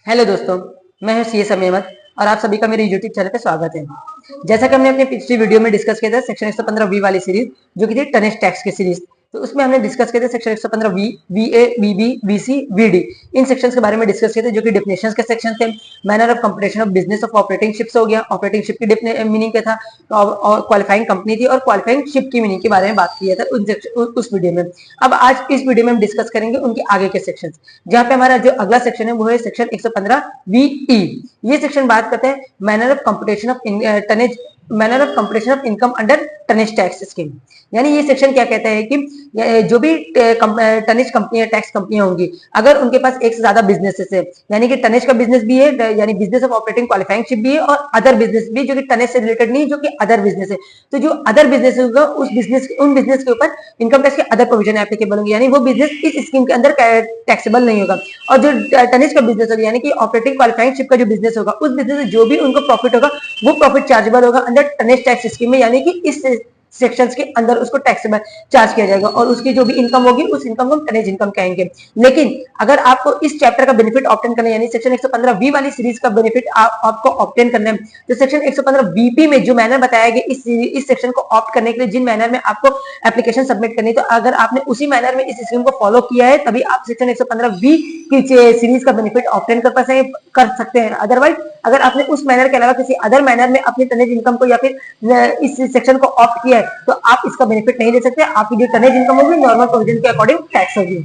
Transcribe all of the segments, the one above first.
Hello दोस्तों, मैं हूं सीएस अहमद और आप सभी का मेरे यूट्यूब चैनल पे स्वागत है। जैसा कि हमने अपनी पिछली वीडियो में डिस्कस किया था सेक्शन 115 वाली सीरीज जो कि थी टनेज टैक्स की सीरीज, तो उसमें हमने डिस्कस किए थे सेक्शन 115 वीए, वीबी, वीसी, वीडी इन सेक्शंस के बारे में डिस्कस किए थे जो कि डिफिनेशंस के सेक्शन थे। Manner of computation of business of operating ships हो गया, ऑपरेटिंग शिप की मीनिंग क्या था और क्वालिफाइंग कंपनी थी और क्वालिफाइंग शिप की मीनिंग के बारे में बात किया था उस वीडियो में। अब आज इस वीडियो में हम डिस्कस करेंगे उनके आगे के सेक्शन, जहां पे हमारा जो अगला सेक्शन है वो है सेक्शन 115 वीई। ये सेक्शन बात करते हैं manner of computation of tonnage, manner of computation of income under tonnage tax scheme. यानी ये सेक्शन क्या कहता है कि जो भी टनेज कंपनी टैक्स कंपनियां होंगी, अगर उनके पास एक से ज्यादा बिजनेसेस है, यानी कि टनेज का बिजनेस भी है, यानी business of operating qualifying ship भी है, और अदर बिजनेस भी जो कि टनेज से रिलेटेड नहीं, जो कि अदर बिजनेस है, तो जो अदर बिजनेस होगा उन बिजनेस के ऊपर इनकम टैक्स के अदर प्रोविजन एप्लीकेबल होंगे, यानी वो बिजनेस इस स्कीम के अंदर टैक्सेबल नहीं होगा। और जो टनेज का बिजनेस होगा, यानी कि ऑपरेटिंग क्वालिफाइंग शिप का जो बिजनेस होगा, उस बिजनेस से जो भी उनको प्रॉफिट होगा वो प्रॉफिट चार्जेबल होगा अंडर टनेज टैक्स स्कीम में, यानी कि इस सेक्शंस के अंदर उसको टैक्स चार्ज किया जाएगा और उसकी जो भी इनकम होगी उस इनकम को हम टनेज इनकम कहेंगे। लेकिन अगर आपको इस चैप्टर का बेनिफिट ऑब्टेन करना है, यानी सेक्शन 115 वी वाली सीरीज का बेनिफिट आपको ऑब्टेन करना है, तो सेक्शन 115 वीपी में जो मैनर बताया गया इस सेक्शन को ऑप्ट करने के लिए, जिन मैनर में आपको एप्लीकेशन सबमिट करनी है, तो अगर आपने उसी मैनर में इस स्कीम को फॉलो किया है तभी आप सेक्शन 115 वी की सीरीज का बेनिफिट ऑब्टेन कर सकते हैं। अदरवाइज अगर आपने उस मैनर के अलावा किसी अदर मैनर में अपनी टनेज इनकम को या फिर इस सेक्शन को ऑप्ट किया है तो आप इसका बेनिफिट नहीं ले सकते। आपकी जो टनेज इनकम होगी नॉर्मल प्रोविजन के अकॉर्डिंग टैक्स होगी।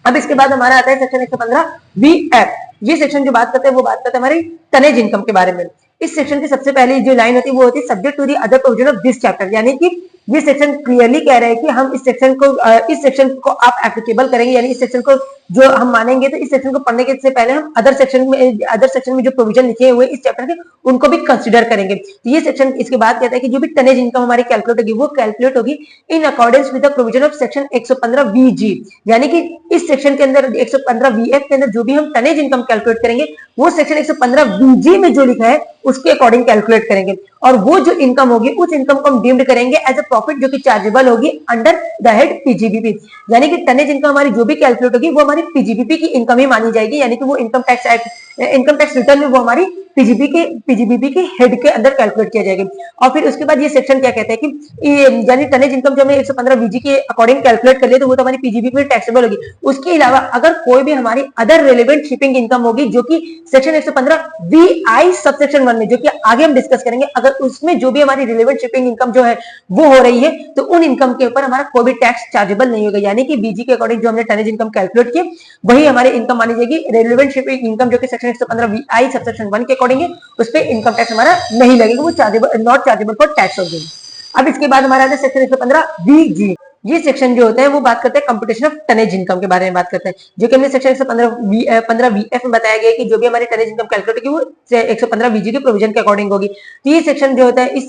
अब इसके बाद हमारा आता है सेक्शन 115 वीएफ। ये सेक्शन जो बात करते हैं वो बात करते हैं हमारी टनेज इनकम के बारे में। इस सेक्शन की सबसे पहली जो लाइन होती है वो होती है subject to the other provision of this chapter, यानी कि ये सेक्शन क्लियरली कह रहा है कि हम इस सेक्शन को आप एप्लीकेबल करेंगे, यानी इस सेक्शन को जो हम मानेंगे, तो इस सेक्शन को पढ़ने के से पहले हम अदर सेक्शन में जो प्रोविजन लिखे हुए इस चैप्टर के उनको भी कंसीडर करेंगे। तो ये सेक्शन इसके बाद कहता है कि जो भी टनेज इनकम हमारी कैलकुलेट होगी वो कैलकुलेट होगी in accordance with the provision of section 115 VG, यानी कि इस सेक्शन के अंदर 115 वीएफ के अंदर जो भी हम टनेज इनकम कैलकुलेट करेंगे वो सेक्शन 115 वीजी में जो लिखा है उसके अकॉर्डिंग कैलकुलेट करेंगे, और वो जो इनकम होगी उस इनकम को हम डीम्ड करेंगे एज अ प्रॉफिट जो कि चार्जेबल होगी अंडर द हेड पीजीबीपी। यानी कि टनेज इनकम हमारी जो भी कैलकुलेट होगी वो हमारी पीजीबीपी की इनकम ही मानी जाएगी, यानी कि वो इनकम टैक्स रिटर्न में वो हमारी पीजीबीपी के हेड के अंदर कैलकुलेट किया जाएगा। और फिर उसके बाद ये सेक्शन क्या कहता है कि यानी टनेज इनकम जो हमने 115 वीजी के अकॉर्डिंग कैलकुलेट कर लिया तो वो तो हमारी पीजीबीपी में टैक्सेबल होगी। उसके अलावा अगर कोई भी हमारी अदर रिलेवेंट शिपिंग इनकम होगी जो कि सेक्शन 115 वीआई सबसेक्शन 1 में, जो कि आगे हम डिस्कस करेंगे, अगर उसमें जो भी हमारी रिलेवेंट शिपिंग इनकम जो है वो हो रही है तो उन इनकम के ऊपर हमारा कोई भी टैक्स चार्जेबल नहीं होगा, यानी कि बीजी के अकॉर्डिंग जो हमने टनेज इनकम कैलकुलेट की वही हमारी इनकम मानी जाएगी। रिलेवेंट शिपिंग इनकम जो कि सेक्शन 115 वीआई सबसेक्शन 1 के अकॉर्डिंग है उस पर इनकम टैक्स हमारा नहीं लगेगा, वो chargeable not chargeable for tax होगी। अब इसके बाद हमारा आता है सेक्शन 115 वीजी। ये सेक्शन जो होता है वो बात करते हैं कंप्यूटेशन ऑफ टनेज इनकम के बारे में बात करते हैं, जो कि हमने सेक्शन 115 वीएफ में बताया गया कि जो भी हमारी टनेज इनकम कैलकुलेट होगी वो 115 वीजी के प्रोविजन के अकॉर्डिंग होगी। तो ये सेक्शन जो होता है इस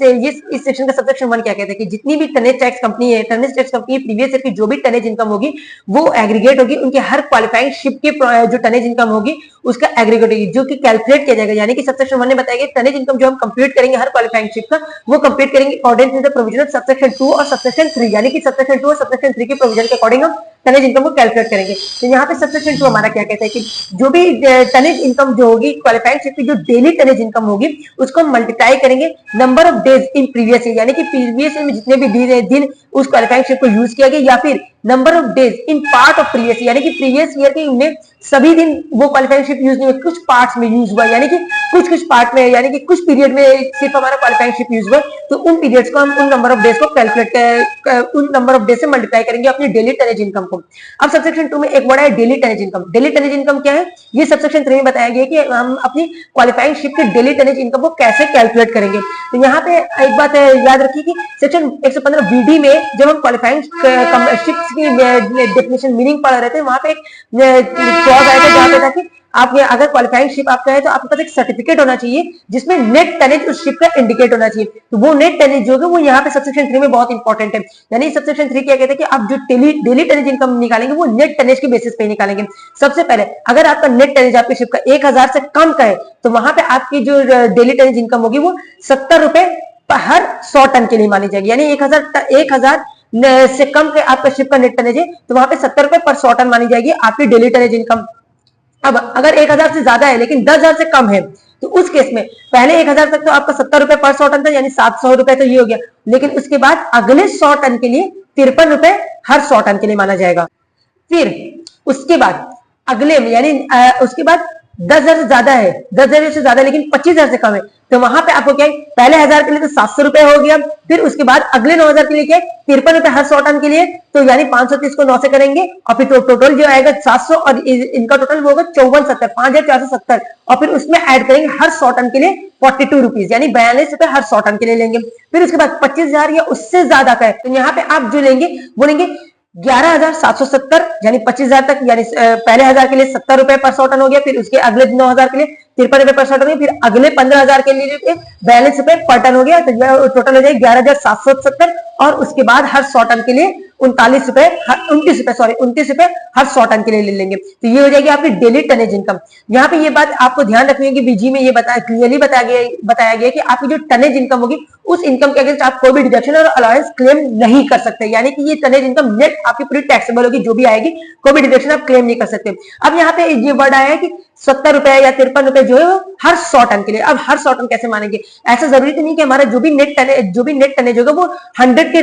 सेक्शन का सबसेक्शन 1 क्या कहता है कि जितनी भी टनेज टैक्स कंपनी है, tonnage tax company previous year की जो भी टनेज इनकम होगी वो एग्रीगेट होगी, उनके हर क्वालिफाइंग शिप की जो टनेज इनकम होगी उसका एग्रीगेट होगी जो कि कैलकुलेट किया जाएगा। यानी कि सबसेक्शन 1 ने बताया गया टनेज इनकम जो हम कंप्यूट करेंगे हर क्वालिफाइंग शिप का वो कंप्यूट करेंगे according to the provision of subsection 2 और सबसेक्शन 3, यानी कि सबसेक्शन 2 और सबसेक्शन 3 के प्रोविजन के अकॉर्डिंग हम टनेज इनकम को कैलकुलेट करेंगे। तो यहाँ पे सबसेक्शन 2 हमारा क्या कहता है कि जो भी टनेज इनकम जो होगी क्वालिफाइंग शिप की जो डेली टनेज इनकम होगी उसको हम मल्टीप्लाई करेंगे number of days in previous year, यानी कि प्रीवियस ईयर में जितने भी दिन उस क्वालिफाइंग शिप को यूज किया गया, या फिर number of days in part of previous, यानी कि प्रीवियस ईयर के में सभी दिन वो क्वालिफाइंग शिप यूज नहीं हुआ, कुछ पार्ट्स में यूज हुआ, यानी कि कुछ पार्ट में, यानी कि कुछ पीरियड में सिर्फ हमारा क्वालिफाइंग शिप यूज हुआ, तो उन पीरियड्स को हम उन नंबर ऑफ डेज को कैलकुलेट उन नंबर ऑफ डेज से मल्टीप्लाई करेंगे अपनी डेली टनेज इनकम को। अब सबसेक्शन 2 में एक वर्ड है daily tonnage income. Daily tonnage income क्या है ये सबसेक्शन 3 में बताया गया कि हम अपनी क्वालिफाइंग शिप की डेली टनेज इनकम को कैसे कैलकुलेट करेंगे। तो यहाँ पे एक बात याद रखिए कि सेक्शन 115 बीडी में जब हम क्वालिफाइंग शिप्स की डेफिनेशन मीनिंग पढ़ रहे थे वहां पे एक क्लॉज आया था जहां पे था कि आप अगर क्वालिफाइंग शिप आपका है तो आपके पास एक सर्टिफिकेट होना चाहिए जिसमें नेट टनेज उस शिप का इंडिकेट होना चाहिए। तो वो नेट टनेज जो है वो यहाँ पे सबसेक्शन 3 में बहुत इंपॉर्टेंट है। यानी सबसेक्शन 3 क्या कहते हैं कि आप जो डेली टनेज इनकम निकालेंगे वो नेट टनेज के बेसिस पे निकालेंगे। सबसे पहले अगर आपका नेट टनेज आपकी शिप का 1000 से कम का है तो वहां पे आपकी जो डेली टनेज इनकम होगी वो 70 रुपए हर 100 टन के लिए मानी जाएगी। यानी 1000 से कम के आपका शिप का नेट टनेज है तो वहां पे 70 रुपए पर 100 टन मानी जाएगी आपकी डेली टनेज इनकम। अब अगर 1000 से ज्यादा है लेकिन 10,000 से कम है तो उस केस में पहले 1000 तक तो आपका 70 रुपए पर 100 टन था, यानी 700 रुपए तो ये हो गया, लेकिन उसके बाद अगले 100 टन के लिए 53 रुपए हर 100 टन के लिए माना जाएगा। फिर उसके बाद अगले यानी उसके बाद 10,000 से ज्यादा है, 10,000 से ज्यादा लेकिन 25,000 से कम है, तो वहां पे आपको क्या है, पहले 1000 के लिए तो 700 रुपए हो गया, फिर उसके बाद अगले 9,000 के लिए क्या है 53 रुपए हर 100 टन के लिए, तो यानी 530 को 9 से करेंगे और फिर टोटल जो आएगा 700 और इनका टोटल होगा 5470, 5,470, और फिर उसमें ऐड करेंगे हर 100 टन के लिए 42 रुपीज, यानी 42 रुपए हर 100 टन के लिए लेंगे। फिर उसके बाद 25,000 या उससे ज्यादा का है तो यहाँ पे आप जो लेंगे वो लेंगे 11,770, यानी 25,000 तक, यानी पहले 1000 के लिए 70 रुपए पर 100 टन हो गया, फिर उसके अगले 9,000 के लिए 53 रुपए पर 100 टन, फिर अगले 15,000 के लिए 42 रुपए पर टन हो गया, तो टोटल हो जाएगी 11,770, और उसके बाद हर 100 टन के लिए 29 रुपए हर 100 टन के लिए ले लेंगे, तो ये हो जाएगी आपकी डेली टनेज इनकम। यहाँ पे ये बात आपको ध्यान रखनी है कि बीजी में ये क्लियरली बताया गया कि आपकी जो टनेज इनकम होगी उस इनकम के अगेंस्ट आप कोई भी डिडक्शन और अलाउंस क्लेम नहीं कर सकते, यानी कि ये टनेज इनकम नेट आपकी पूरी टैक्सेबल होगी, जो भी आएगी कोई भी डिडक्शन आप क्लेम नहीं कर सकते। अब यहाँ पे ये वर्ड आया है कि 70 रुपए या 53 रुपए जो है वो हर 100 टन के लिए। अब हर 100 टन कैसे मानेंगे, ऐसा जरूरी तो नहीं कि हमारा जो भी नेट टनेज होगा वो 100 के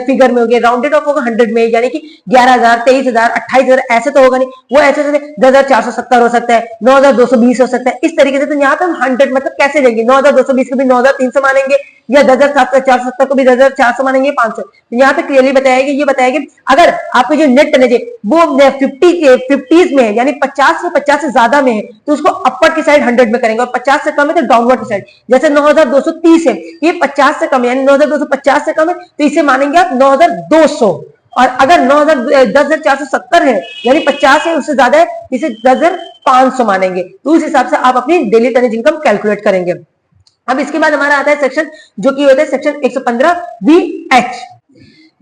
फिगर में होगा, राउंडेड ऑफ होगा 100 में, यानी कि 11,000, 23,000, 28,000 ऐसे तो होगा नहीं, वो ऐसे 10,470 हो सकता है, 9,220 हो सकता है, इस तरीके से। तो यहाँ पे हम 100 मतलब कैसे लेंगे, 9,220 को भी 9,300 मानेंगे, या 10,470 को भी 10,400 मानेंगे, 500। तो यहाँ पे क्लियरली बताया गया अगर आपके जो नेट टनेज है वो 50s में है, यानी 50 से ज्यादा में है, तो उसको अपर की साइड 100 में करेंगे, और 50 से कम है तो डाउनवर्ड की साइड। जैसे 9,230 है, ये 50 से कम है, यानी 9,250 से कम है, तो इसे मानेंगे आप 9,200। और अगर 10,470 है, यानी 50 है उससे ज्यादा है, इसे 10,500 मानेंगे। तो उस हिसाब से आप अपनी डेली टनेज इनकम कैलकुलेट करेंगे। अब इसके बाद हमारा आता है सेक्शन, जो कि होता है सेक्शन 115BH।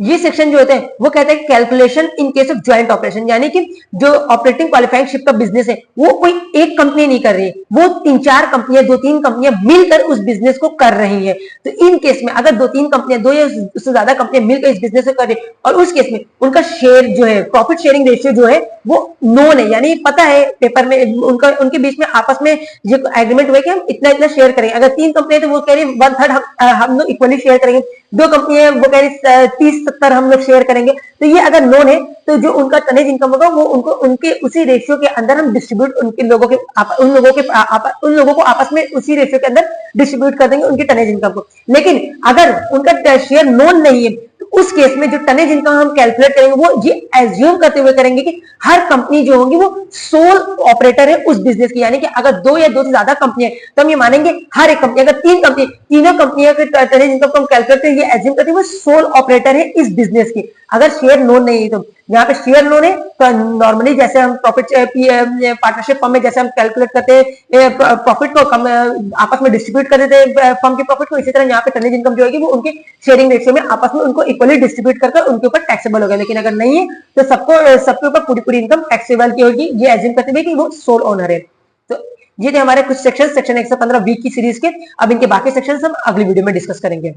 ये सेक्शन जो होते हैं वो कहते हैं calculation in case of joint operation, यानी कि जो ऑपरेटिंग क्वालिफाइंग शिप का बिजनेस है वो कोई एक कंपनी नहीं कर रही है, वो 3-4 कंपनियां, 2-3 कंपनियां मिलकर उस बिजनेस को कर रही है। तो इन केस में अगर 2-3 कंपनियां, 2 या उससे ज्यादा कंपनियां मिलकर इस बिजनेस को कर रही है, और उस केस में उनका शेयर जो है, प्रॉफिट शेयरिंग रेशियो जो है वो नोन है, यानी पता है पेपर में उनके बीच में आपस में जो एग्रीमेंट हुआ कि हम इतना इतना शेयर करेंगे। अगर 3 कंपनियां तो वो कह रही 1/3 हम लोग इक्वली शेयर करेंगे, 2 कंपनियां वो कह रही 30-70 हम लोग शेयर करेंगे, तो ये अगर नोन है तो जो उनका टनेज इनकम होगा वो उनको उनके उसी रेशियो के अंदर हम डिस्ट्रीब्यूट उन लोगों को आपस में उसी रेशियो के अंदर डिस्ट्रीब्यूट कर देंगे उनकी टनेज इनकम को। लेकिन अगर उनका शेयर नोन नहीं है तो उस केस में जो टनेज इनकम हम कैलकुलेट करेंगे वो ये एज्यूम करते हुए करेंगे कि हर कंपनी जो होगी वो सोल ऑपरेटर है उस बिजनेस की, यानी कि अगर 2 या 2 से ज्यादा कंपनी है तो हम ये मानेंगे हर एक कंपनी, अगर 3 कंपनी, तीनों कंपनियों के टनेज इनकम को हम कैलकुलेट करेंगे, ये एज्यूम करते हुए सोल ऑपरेटर है इस बिजनेस की। अगर शेयर नोन नहीं है तो यहाँ पे शेयर नोन है तो नॉर्मली जैसे हम प्रॉफिट पार्टनरशिप फॉर्म में जैसे हम कैलकुलेट करते हैं प्रॉफिट को आपस में डिस्ट्रीब्यूट कर देते हैं फॉर्म के प्रॉफिट को, इसी तरह यहाँ पे टनेज इनकम जो होगी वो उनके शेयरिंग रेशियो में आपस में उनको इक्वली डिस्ट्रीब्यूट कर उनके ऊपर टैक्सेबल होगा। लेकिन अगर नहीं है तो सबके ऊपर पूरी इनकम टैक्सेबल की होगी, ये एज्यूम करते हुए कि वो सोल ओनर है। तो ये थे हमारे कुछ सेक्शन 115 वीक की सीरीज के। अब इनके बाकी सेक्शन हम अगली वीडियो में डिस्कस करेंगे।